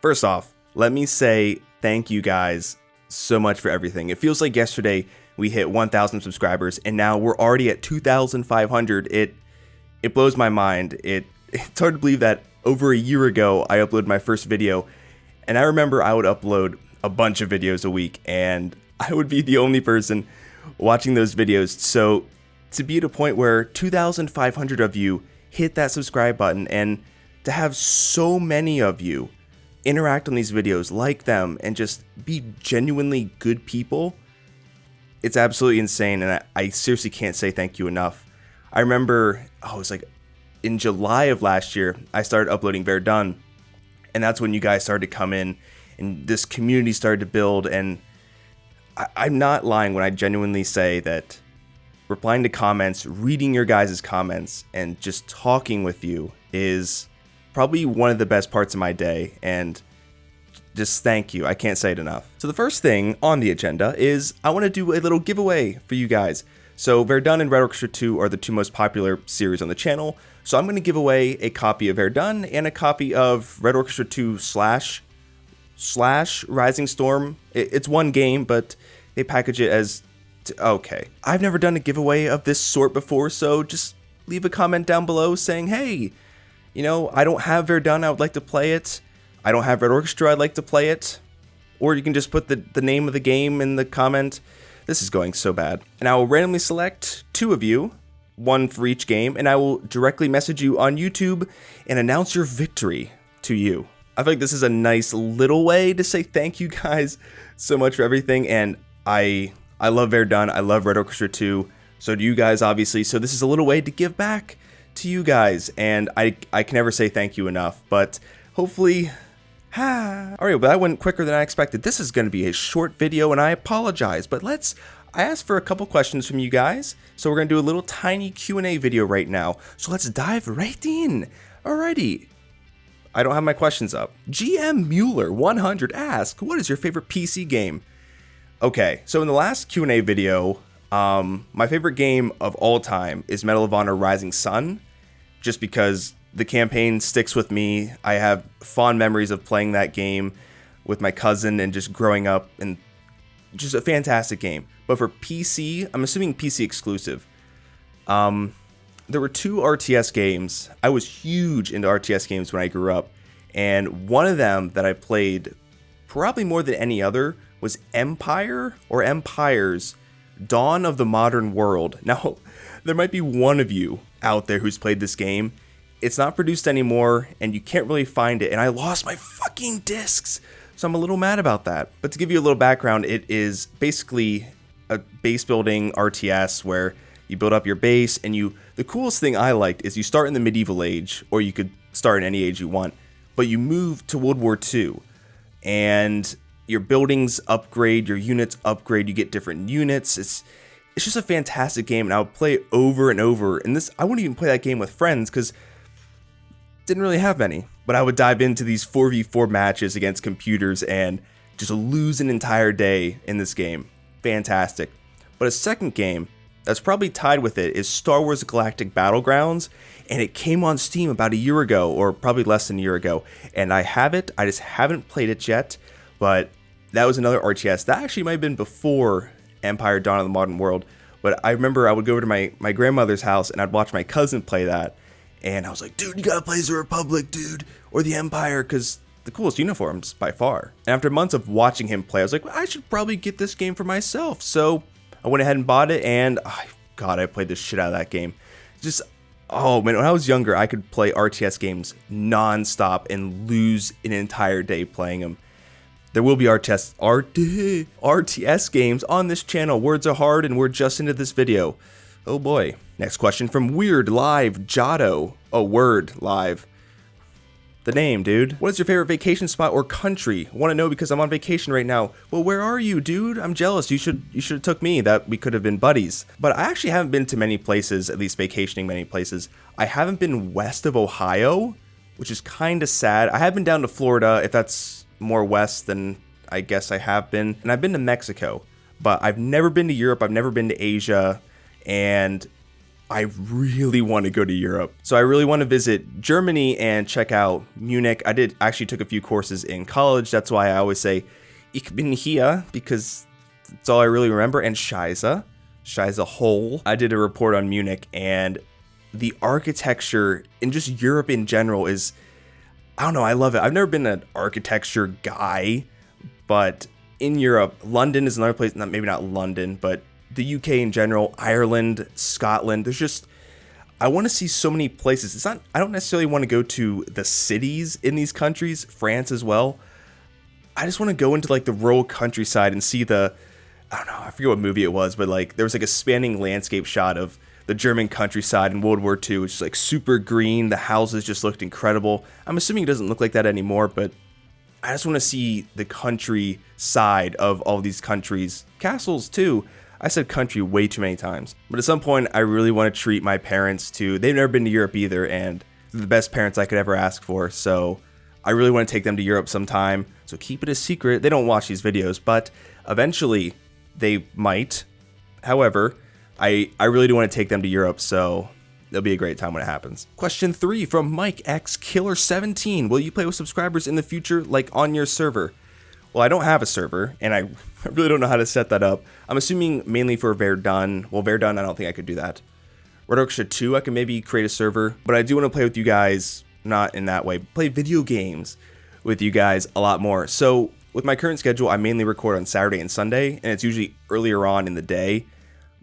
First off, let me say thank you guys so much for everything. It feels like yesterday we hit 1,000 subscribers, and now we're already at 2,500. It blows my mind. It's hard to believe that over a year ago I uploaded my first video, and I remember I would upload a bunch of videos a week, and I would be the only person watching those videos. So to be at a point where 2,500 of you hit that subscribe button, and to have so many of you interact on these videos, like them, and just be genuinely good people, it's absolutely insane, and I seriously can't say thank you enough. I remember, it was like in July of last year, I started uploading Verdun, and that's when you guys started to come in, and this community started to build, and I'm not lying when I genuinely say that replying to comments, reading your guys' comments, and just talking with you is probably one of the best parts of my day, and just thank you. I can't say it enough. So the first thing on the agenda is I want to do a little giveaway for you guys. So Verdun and Red Orchestra 2 are the two most popular series on the channel, so I'm going to give away a copy of Verdun and a copy of Red Orchestra 2 slash Rising Storm. It's one game, but they package it as okay. I've never done a giveaway of this sort before, so just leave a comment down below saying, hey, you know, I don't have Verdun, I would like to play it. I don't have Red Orchestra, I'd like to play it. Or you can just put the name of the game in the comment. This is going so bad. And I will randomly select two of you, one for each game, and I will directly message you on YouTube and announce your victory to you. I feel like this is a nice little way to say thank you guys so much for everything, and I love Verdun, I love Red Orchestra 2, so do you guys obviously, so this is a little way to give back to you guys, and I can never say thank you enough, but hopefully, alright, well that went quicker than I expected. This is going to be a short video, and I apologize, but I asked for a couple questions from you guys, so we're going to do a little tiny Q&A video right now, so let's dive right in. Alrighty. I don't have my questions up. GM Mueller 100 asks, what is your favorite PC game? Okay, so in the last Q&A video, my favorite game of all time is Medal of Honor Rising Sun, just because the campaign sticks with me. I have fond memories of playing that game with my cousin and just growing up, and just a fantastic game. But for PC, I'm assuming PC exclusive. There were two RTS games. I was huge into RTS games when I grew up, and one of them that I played probably more than any other was Empire or Empires, Dawn of the Modern World. Now, there might be one of you out there who's played this game. It's not produced anymore, and you can't really find it, and I lost my fucking discs, so I'm a little mad about that. But to give you a little background, it is basically a base building RTS where you build up your base, and the coolest thing I liked is you start in the medieval age, or you could start in any age you want, but you move to World War II, and your buildings upgrade, your units upgrade, you get different units. It's just a fantastic game, and I would play it over and over, and I wouldn't even play that game with friends, because didn't really have many, but I would dive into these 4v4 matches against computers and just lose an entire day in this game. Fantastic. But a second game that's probably tied with it is Star Wars Galactic Battlegrounds, and it came on Steam about a year ago, or probably less than a year ago, and I have it. I just haven't played it yet, but that was another RTS. That actually might have been before Empire Dawn of the Modern World, but I remember I would go over to my grandmother's house, and I'd watch my cousin play that, and I was like, dude, you gotta play the Republic, dude, or the Empire, because the coolest uniforms by far. And after months of watching him play, I was like, well, I should probably get this game for myself. So I went ahead and bought it, and God, I played the shit out of that game. Just, oh man, when I was younger, I could play RTS games non-stop and lose an entire day playing them. There will be RTS games on this channel. Words are hard, and we're just into this video. Oh boy. Next question from Weird Live Jotto. Oh, Word Live. The name, dude. What is your favorite vacation spot or country? I want to know because I'm on vacation right now. Well, where are you, dude? I'm jealous. You should have took me. That we could have been buddies. But I actually haven't been to many places, at least vacationing many places. I haven't been west of Ohio, which is kind of sad. I have been down to Florida, if that's more west than I guess I have been. And I've been to Mexico, but I've never been to Europe. I've never been to Asia. And I really want to go to Europe. So I really want to visit Germany and check out Munich. I did actually took a few courses in college. That's why I always say ich bin hier, because that's all I really remember. And Scheiße hole. I did a report on Munich, and the architecture in just Europe in general is, I don't know, I love it. I've never been an architecture guy, but in Europe, London is another place, maybe not London, but the UK in general, Ireland, Scotland, there's just, I want to see so many places. I don't necessarily want to go to the cities in these countries, France as well. I just want to go into like the rural countryside and see I don't know, I forget what movie it was, but like there was like a spanning landscape shot of the German countryside in World War II. It's just like super green. The houses just looked incredible. I'm assuming it doesn't look like that anymore, but I just want to see the countryside of all these countries. Castles too. I said country way too many times. But at some point, I really want to treat my parents to, they've never been to Europe either, and they're the best parents I could ever ask for. So I really want to take them to Europe sometime. So keep it a secret. They don't watch these videos, but eventually they might. However, I really do want to take them to Europe, so it'll be a great time when it happens. Question 3 from Mike X Killer 17. Will you play with subscribers in the future, like on your server? Well, I don't have a server, and I really don't know how to set that up. I'm assuming mainly for Verdun. Well, Verdun, I don't think I could do that. Red Orchestra 2, I can maybe create a server, but I do want to play with you guys, not in that way. Play video games with you guys a lot more. So with my current schedule, I mainly record on Saturday and Sunday, and it's usually earlier on in the day.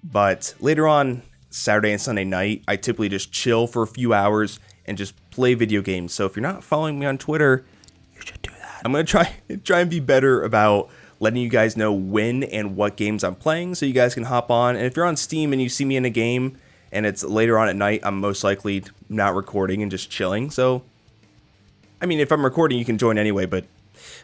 But later on, Saturday and Sunday night, I typically just chill for a few hours and just play video games. So if you're not following me on Twitter, you should do that. I'm going to try and be better about letting you guys know when and what games I'm playing so you guys can hop on. And if you're on Steam and you see me in a game and it's later on at night, I'm most likely not recording and just chilling. So, I mean, if I'm recording, you can join anyway, but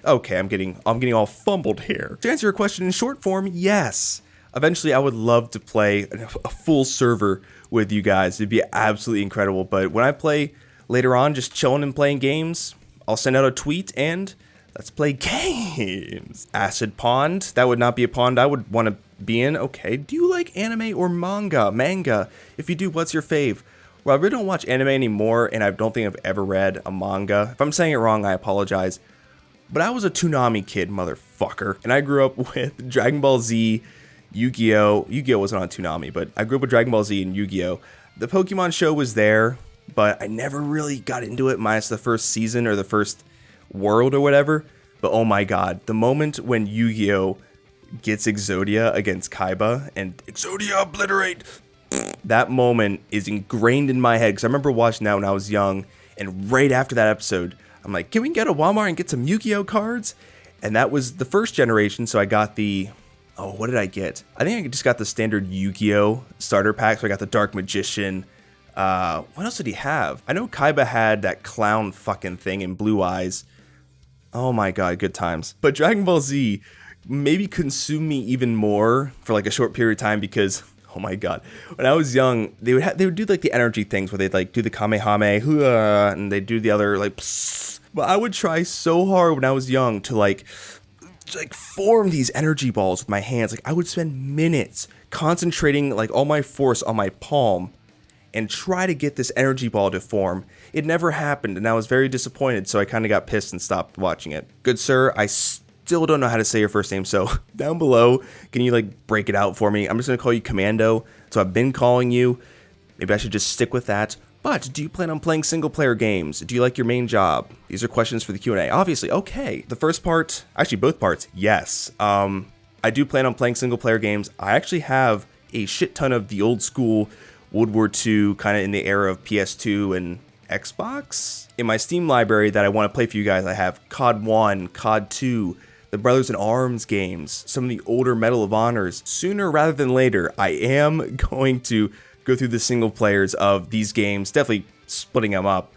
okay, I'm getting all fumbled here. To answer your question in short form, yes. Eventually, I would love to play a full server with you guys. It'd be absolutely incredible. But when I play later on, just chilling and playing games, I'll send out a tweet and let's play games. Acid Pond. That would not be a pond I would want to be in. Okay. Do you like anime or manga? Manga. If you do, what's your fave? Well, I really don't watch anime anymore, and I don't think I've ever read a manga. If I'm saying it wrong, I apologize. But I was a Toonami kid, motherfucker. And I grew up with Dragon Ball Z, Yu-Gi-Oh! Yu-Gi-Oh! Wasn't on Toonami, but I grew up with Dragon Ball Z and Yu-Gi-Oh! The Pokemon show was there, but I never really got into it, minus the first season or the first world or whatever. But oh my god, the moment when Yu-Gi-Oh! Gets Exodia against Kaiba and Exodia obliterate, that moment is ingrained in my head, because I remember watching that when I was young, and right after that episode, I'm like, can we get a Walmart and get some Yu-Gi-Oh! Cards? And that was the first generation, so I got the... Oh, what did I get? I think I just got the standard Yu-Gi-Oh! Starter pack, so I got the Dark Magician. What else did he have? I know Kaiba had that clown fucking thing in Blue Eyes. Oh my god, good times. But Dragon Ball Z maybe consumed me even more for like a short period of time because... Oh my god. When I was young, they would do like the energy things where they'd like do the Kamehameha and they'd do the other like psst. But I would try so hard when I was young to like form these energy balls with my hands. Like I would spend minutes concentrating like all my force on my palm and try to get this energy ball to form. It never happened and I was very disappointed, so I kind of got pissed and stopped watching it. Good sir, I still don't know how to say your first name, so down below, can you like break it out for me? I'm just gonna call you Commando, so I've been calling you. Maybe I should just stick with that. But do you plan on playing single player games? Do you like your main job? These are questions for the Q&A. Obviously, okay. The first part, actually both parts, yes. I do plan on playing single player games. I actually have a shit ton of the old school World War II, kind of in the era of PS2 and Xbox. In my Steam library that I want to play for you guys, I have COD 1, COD 2, the Brothers in Arms games, some of the older Medal of Honors. Sooner rather than later, I am going to go through the single players of these games, definitely splitting them up.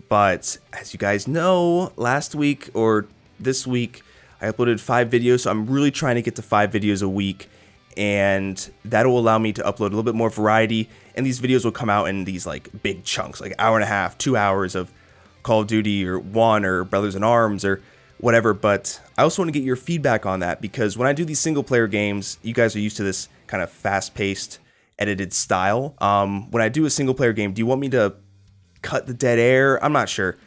But as you guys know, last week or this week, I uploaded 5 videos, so I'm really trying to get to 5 videos a week, and that'll allow me to upload a little bit more variety, and these videos will come out in these like big chunks, like hour and a half, 2 hours of Call of Duty or 1 or Brothers in Arms or whatever. But I also want to get your feedback on that, because when I do these single player games, you guys are used to this kind of fast-paced edited style. When I do a single player game, do you want me to cut the dead air? I'm not sure.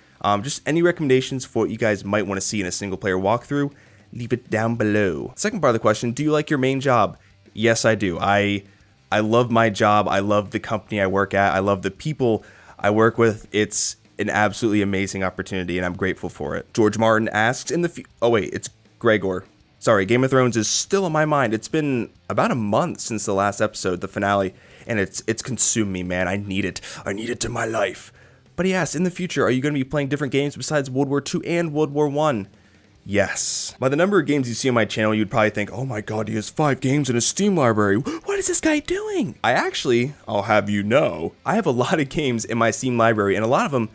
Just any recommendations for what you guys might want to see in a single player walkthrough, leave it down below. Second part of the question, do you like your main job? Yes, I do. I love my job. I love the company I work at. I love the people I work with. It's an absolutely amazing opportunity, and I'm grateful for it. George Martin asks it's Gregor. Sorry, Game of Thrones is still on my mind. It's been about a month since the last episode, the finale, and it's consumed me, man. I need it. I need it to my life. But he asks, in the future, are you going to be playing different games besides World War II and World War I? Yes. By the number of games you see on my channel, you'd probably think, oh my god, he has 5 games in his Steam library. What is this guy doing? I'll have you know, I have a lot of games in my Steam library, and a lot of them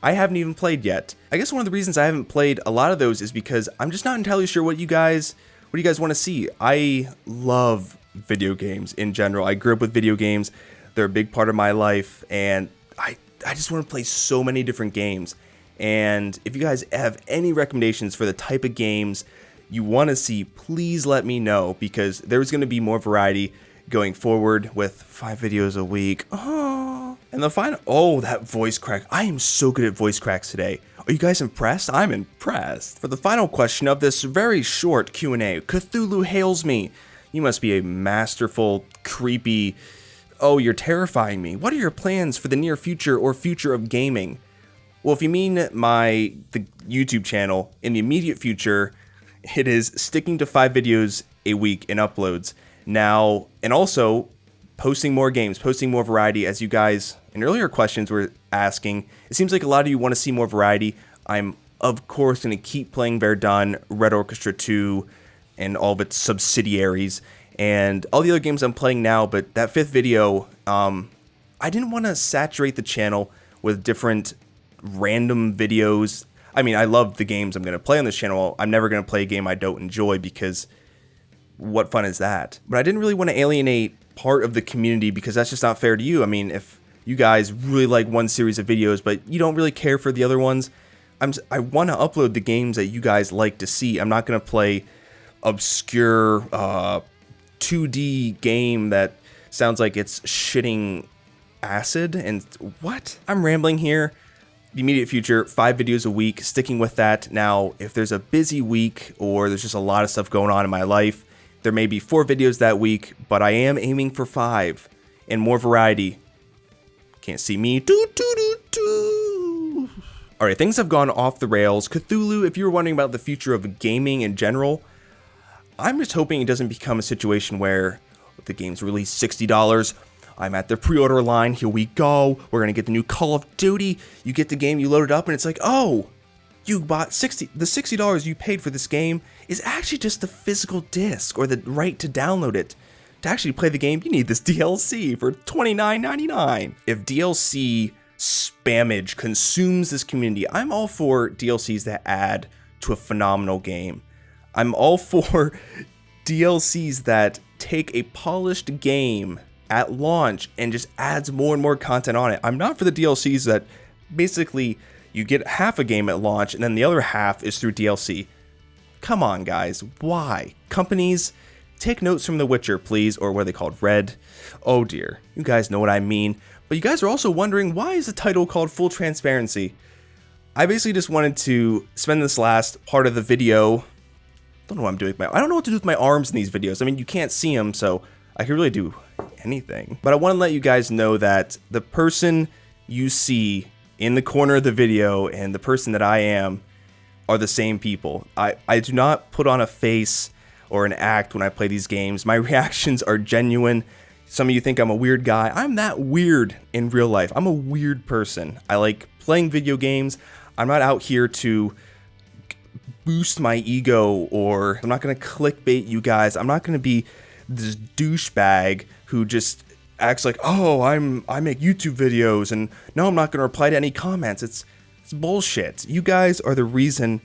I haven't even played yet. I guess one of the reasons I haven't played a lot of those is because I'm just not entirely sure what you guys want to see. I love video games in general. I grew up with video games. They're a big part of my life, and I just want to play so many different games. And if you guys have any recommendations for the type of games you want to see, please let me know, because there's going to be more variety going forward with 5 videos a week. And the final, that voice crack. I am so good at voice cracks today. Are you guys impressed? I'm impressed. For the final question of this very short Q&A, Cthulhu hails me. You must be a masterful, creepy, you're terrifying me. What are your plans for the near future or future of gaming? Well, if you mean the YouTube channel, in the immediate future, it is sticking to 5 videos a week in uploads now, and also posting more games, posting more variety, as you guys in earlier questions were asking. It seems like a lot of you want to see more variety. I'm, of course, going to keep playing Verdun, Red Orchestra 2, and all of its subsidiaries, and all the other games I'm playing now, but that 5th video, I didn't want to saturate the channel with different random videos. I mean, I love the games I'm going to play on this channel. I'm never going to play a game I don't enjoy, because what fun is that? But I didn't really want to alienate part of the community, because that's just not fair to you. I mean, if you guys really like one series of videos, but you don't really care for the other ones, I want to upload the games that you guys like to see. I'm not going to play obscure 2D game that sounds like it's shitting acid and what? I'm rambling here. The immediate future, 5 videos a week, sticking with that. Now, if there's a busy week or there's just a lot of stuff going on in my life, there may be 4 videos that week, but I am aiming for 5 and more variety. Can't see me. Alright, things have gone off the rails. Cthulhu, if you were wondering about the future of gaming in general, I'm just hoping it doesn't become a situation where the game's released $60. I'm at the pre-order line. Here we go. We're going to get the new Call of Duty. You get the game, you load it up, and it's like, oh, you bought the $60 you paid for this game is actually just the physical disc or the right to download it. To actually play the game, you need this DLC for $29.99. If DLC spammage consumes this community, I'm all for DLCs that add to a phenomenal game. I'm all for DLCs that take a polished game at launch and just adds more and more content on it. I'm not for the DLCs that basically you get half a game at launch and then the other half is through DLC. Come on, guys. Why? Companies, take notes from The Witcher, please, or what are they called? Red? Oh dear. You guys know what I mean. But you guys are also wondering, why is the title called Full Transparency? I basically just wanted to spend this last part of the video. Don't know what I'm doing. I don't know what to do with my arms in these videos. I mean, you can't see them, so I can really do anything. But I want to let you guys know that the person you see in the corner of the video and the person that I am are the same people. I do not put on a face or an act when I play these games. My reactions are genuine. Some of you think I'm a weird guy. I'm that weird in real life. I'm a weird person. I like playing video games. I'm not out here to boost my ego, or I'm not going to clickbait you guys. I'm not going to be this douchebag who just acts like, oh, I make YouTube videos and no, I'm not going to reply to any comments. It's bullshit. You guys are the reason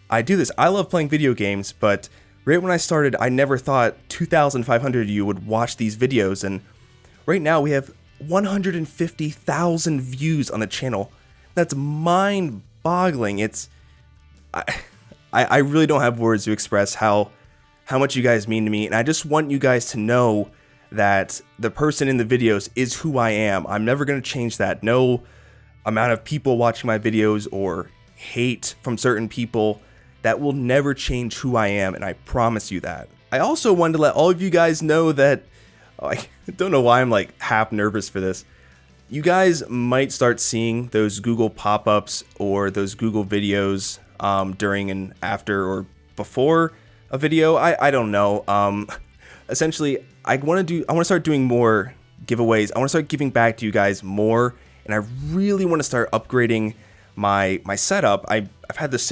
I do this. I love playing video games, but right when I started, I never thought 2,500 of you would watch these videos, and right now we have 150,000 views on the channel. That's mind-boggling. I really don't have words to express how much you guys mean to me, and I just want you guys to know that the person in the videos is who I am. I'm never going to change that. No amount of people watching my videos or hate from certain people, that will never change who I am, and I promise you that. I also wanted to let all of you guys know that, I don't know why I'm like half nervous for this. You guys might start seeing those Google pop-ups or those Google videos during and after or before a video. I don't know. Essentially, I want to start doing more giveaways. I want to start giving back to you guys more, and I really want to start upgrading my setup. I've had this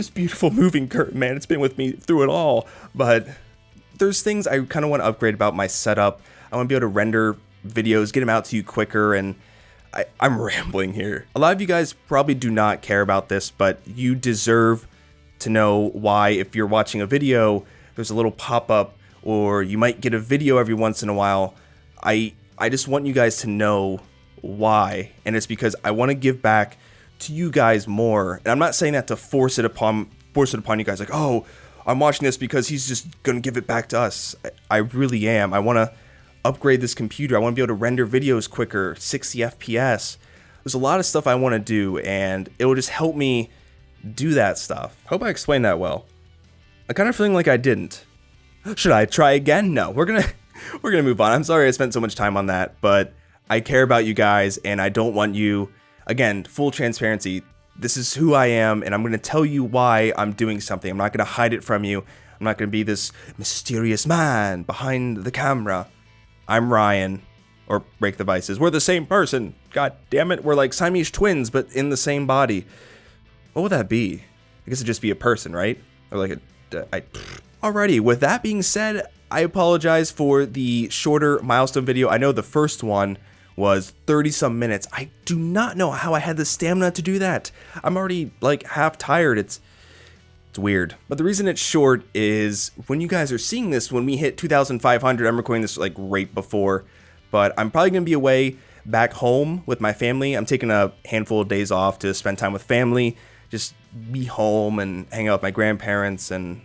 beautiful moving curtain, man. It's been with me through it all, but there's things I kind of want to upgrade about my setup. I want to be able to render videos, get them out to you quicker, and I'm rambling here. A lot of you guys probably do not care about this, but you deserve to know why. If you're watching a video, there's a little pop-up, or you might get a video every once in a while. I just want you guys to know why, and it's because I want to give back to you guys more. And I'm not saying that to force it upon you guys, like, oh, I'm watching this because he's just gonna give it back to us. I really am. I want to upgrade this computer. I want to be able to render videos quicker, 60 FPS. There's a lot of stuff I want to do, and it will just help me do that stuff. Hope I explained that well. I'm kind of feeling like I didn't. Should I try again? No, we're gonna move on. I'm sorry I spent so much time on that, but I care about you guys, and I don't want you, again, full transparency. This is who I am, and I'm going to tell you why I'm doing something. I'm not going to hide it from you. I'm not going to be this mysterious man behind the camera. I'm Ryan, or BreakTheVices. We're the same person. God damn it. We're like Siamese twins, but in the same body. What would that be? I guess it'd just be a person, right? Or like Alrighty, with that being said, I apologize for the shorter milestone video. I know the first one was 30-some minutes. I do not know how I had the stamina to do that. I'm already like half tired. It's weird. But the reason it's short is when you guys are seeing this, when we hit 2,500, I'm recording this like right before, but I'm probably going to be away back home with my family. I'm taking a handful of days off to spend time with family, just be home and hang out with my grandparents and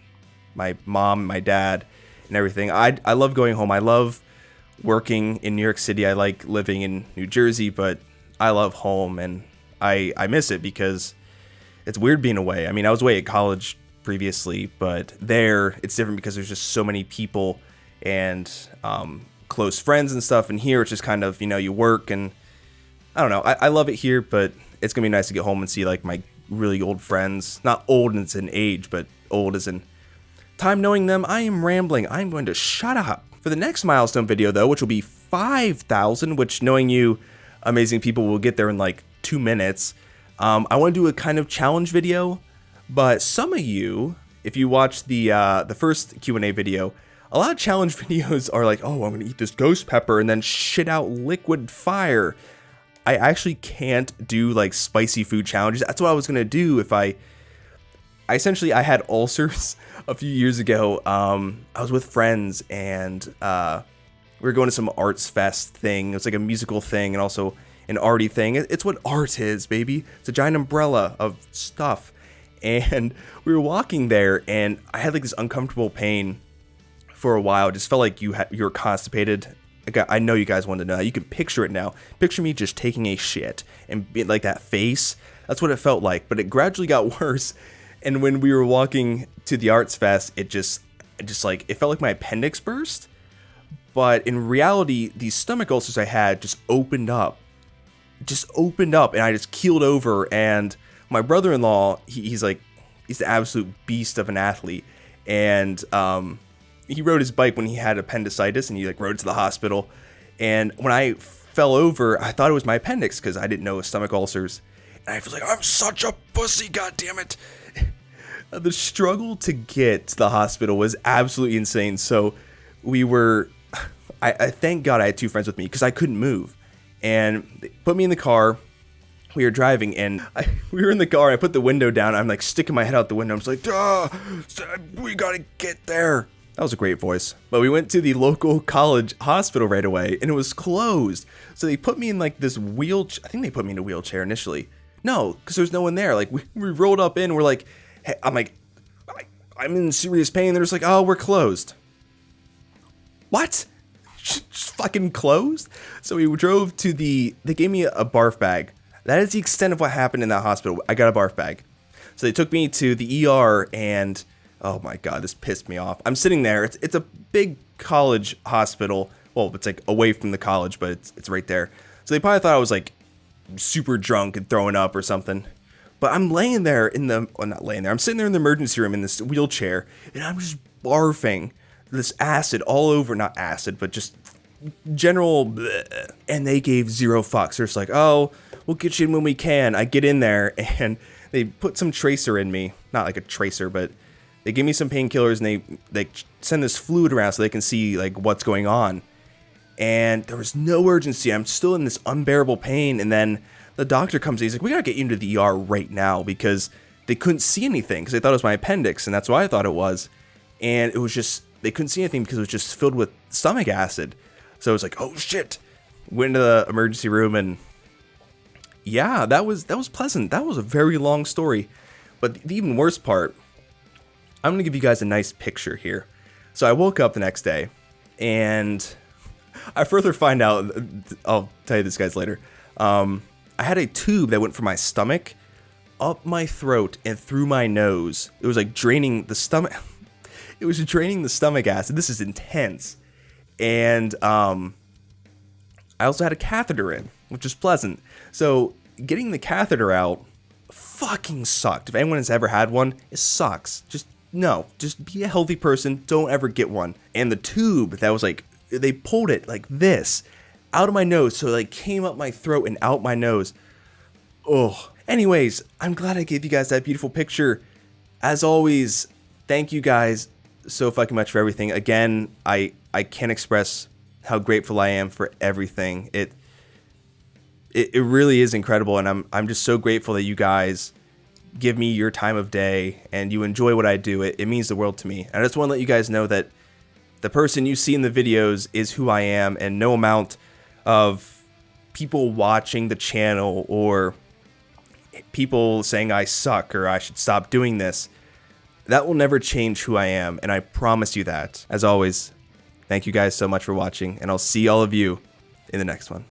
my mom, my dad, and everything. I love going home. I love working in New York City. I like living in New Jersey, but I love home, and I miss it because it's weird being away. I mean, I was away at college previously, but there it's different because there's just so many people and close friends and stuff. And here it's just kind of, you work, and I don't know. I love it here, but it's gonna be nice to get home and see like my really old friends. Not old as in age, but old as in time knowing them. I am rambling. I'm going to shut up. For the next milestone video, though, which will be 5,000, which, knowing you amazing people, will get there in like 2 minutes. I want to do a kind of challenge video, but some of you, if you watch the first Q&A video, a lot of challenge videos are like, oh, I'm going to eat this ghost pepper and then shit out liquid fire. I actually can't do like spicy food challenges. That's what I was going to do if I had ulcers a few years ago. I was with friends, and we were going to some arts fest thing. It was like a musical thing and also an arty thing. It's what art is, baby. It's a giant umbrella of stuff. And we were walking there, and I had like this uncomfortable pain for a while. It just felt like you were constipated. I know you guys want to know. You can picture it now. Picture me just taking a shit and be like that face. That's what it felt like. But it gradually got worse. And when we were walking to the arts fest, it just like, it felt like my appendix burst. But in reality, these stomach ulcers I had just opened up, and I just keeled over. And my brother-in-law, he's the absolute beast of an athlete. And he rode his bike when he had appendicitis, and he like rode to the hospital. And when I fell over, I thought it was my appendix because I didn't know it was stomach ulcers. And I was like, I'm such a pussy, goddammit. The struggle to get to the hospital was absolutely insane. So I thank God I had 2 friends with me because I couldn't move. And they put me in the car. We were driving, and we were in the car, and I put the window down. I'm like sticking my head out the window. I'm just like, duh, we gotta get there. That was a great voice. But we went to the local college hospital right away, and it was closed. So they put me in like this wheelchair. I think they put me in a wheelchair initially. No, because there's no one there. Like we rolled up in, we're like, hey, I'm in serious pain. They're just like, oh, we're closed. what? Just fucking closed? So we drove to they gave me a barf bag. That is the extent of what happened in that hospital. I got a barf bag. So they took me to the ER and, oh my God, this pissed me off. I'm sitting there. It's a big college hospital. Well, it's like away from the college, but it's right there. So they probably thought I was like super drunk and throwing up or something. But I'm laying there not laying there. I'm sitting there in the emergency room in this wheelchair, and I'm just barfing this acid all over. Not acid, but just general bleh. And they gave zero fucks. They're just like, oh, we'll get you in when we can. I get in there, and they put some tracer in me. Not like a tracer, but they give me some painkillers, and they send this fluid around so they can see like what's going on. And there was no urgency. I'm still in this unbearable pain, and then the doctor comes in. He's like, we gotta get you into the ER right now, because they couldn't see anything because they thought it was my appendix, and that's what I thought it was. And it was just, they couldn't see anything because it was just filled with stomach acid. So it was like, oh shit. Went into the emergency room, and yeah, that was pleasant. That was a very long story. But the even worse part, I'm gonna give you guys a nice picture here. So I woke up the next day, and I further find out, I'll tell you this guys later. I had a tube that went from my stomach up my throat and through my nose. It was like draining the stomach. It was draining the stomach acid. This is intense. And I also had a catheter in, which is pleasant. So getting the catheter out fucking sucked. If anyone has ever had one, it sucks. Just be a healthy person. Don't ever get one. And the tube that was like, they pulled it like this out of my nose, so it like came up my throat and out my nose. Oh. Anyways, I'm glad I gave you guys that beautiful picture. As always, thank you guys so fucking much for everything. Again, I can't express how grateful I am for everything. It really is incredible, and I'm just so grateful that you guys give me your time of day and you enjoy what I do. It means the world to me. And I just want to let you guys know that the person you see in the videos is who I am, and no amount of people watching the channel or people saying I suck or I should stop doing this, that will never change who I am, and I promise you that. As always, thank you guys so much for watching, and I'll see all of you in the next one.